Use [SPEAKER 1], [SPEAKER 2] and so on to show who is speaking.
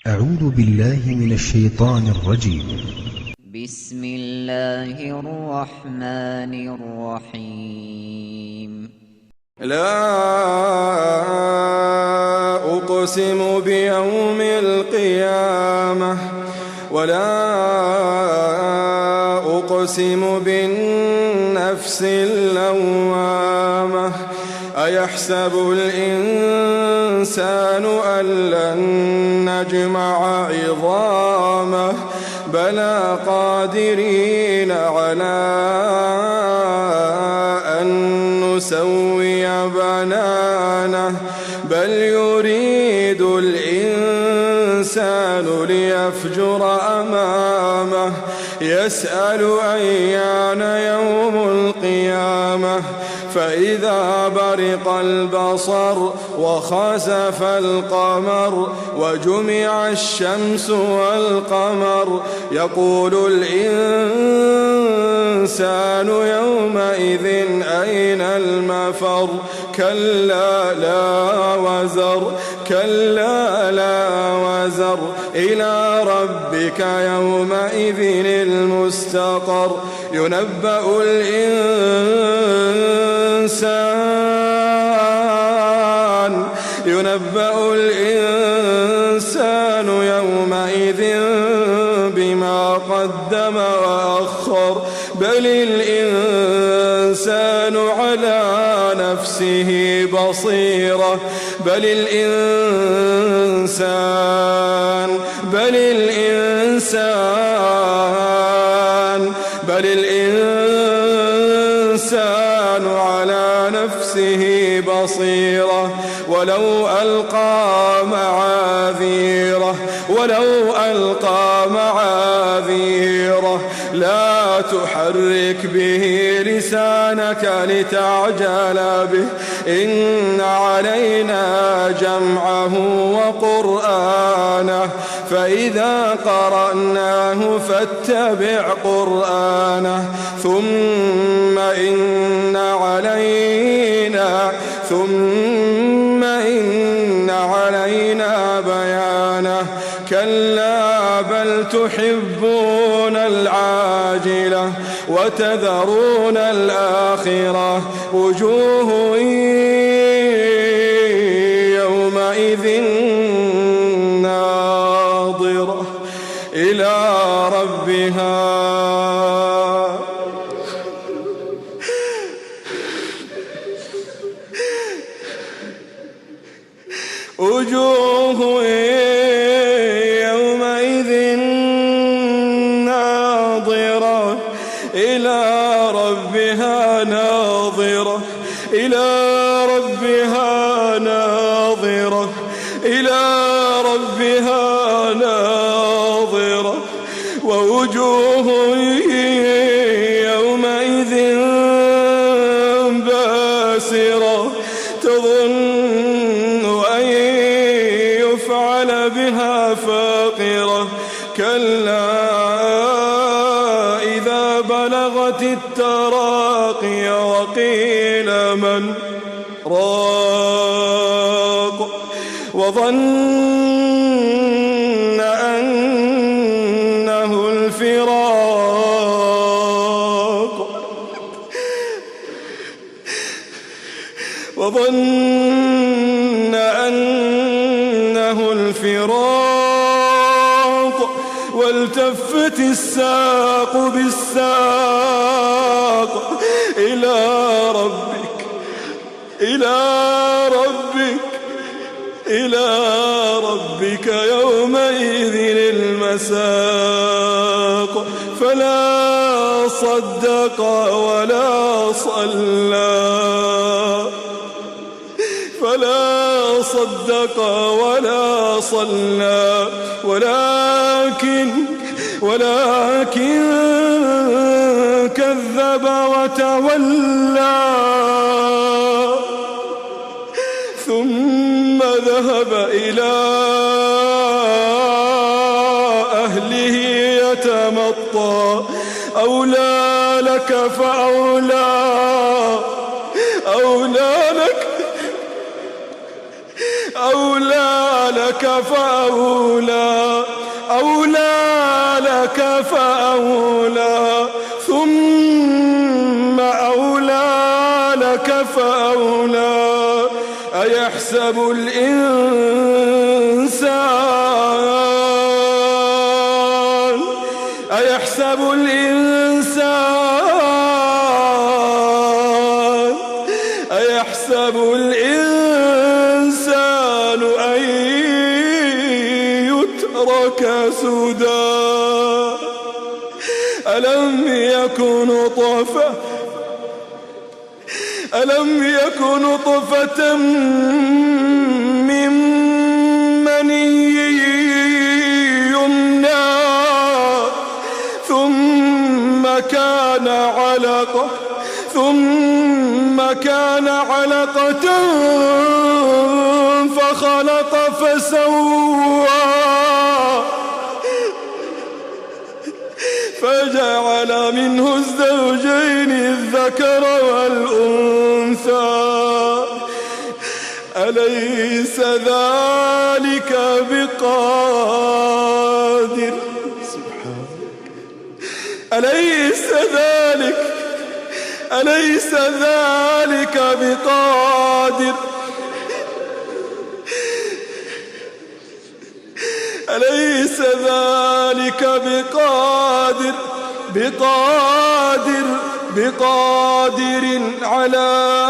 [SPEAKER 1] أعوذ بالله من الشيطان الرجيم.
[SPEAKER 2] بسم الله الرحمن الرحيم.
[SPEAKER 3] لا أقسم بيوم القيامة ولا أقسم بالنفس اللوامة أيحسب الإنسان أن لن نجمع عظامه بلى قادرين على أن نسوي بنانه بل يريد الإنسان ليفجر أمامه يسأل أيان يوم القيامة فإذا برق البصر وخسف القمر وجمع الشمس والقمر يقول الإنسان يومئذ أين المفر كلا لا وزر إلى ربك يومئذ المستقر ينبأ الإنسان يومئذ بما قدم وأخر بل الإنسان على نفسه بصيرة بل الإنسان على نفسه بصيرة ولو ألقى معاذيره لا تحرك به لسانك لتعجل به إن علينا جمعه وقرآنه فإذا قرأناه فاتبع قرآنه ثم إن علينا بيانه كلا بل تحبون العاجلة وتذرون الآخرة وجوه يومئذ ناظرة إلى ربها ناظرة ووجوه يومئذ باسرة تظن أن يفعل بها فاقرة كلا إذا بلغت التراقي وقيل من راق وظن أنه الفراق والتفت الساق بالساق إلى ربك يومئذ المساق فلا صدق ولا صلى ولكن كذب وتولى ثم ذهب إلى أهله يتمطى أولى لك فأولى أولى لك فأولى ثم أولى لك فأولى أيحسب الإنسان أن يترك سدى ألم يكن نطفة من مني يمنى ثم كان علقة فخلق فسوى فجعل منه الزوجين الذكر والأنثى أليس ذلك بقادر أليس ذلك بقادر أليس ذلك بقادر على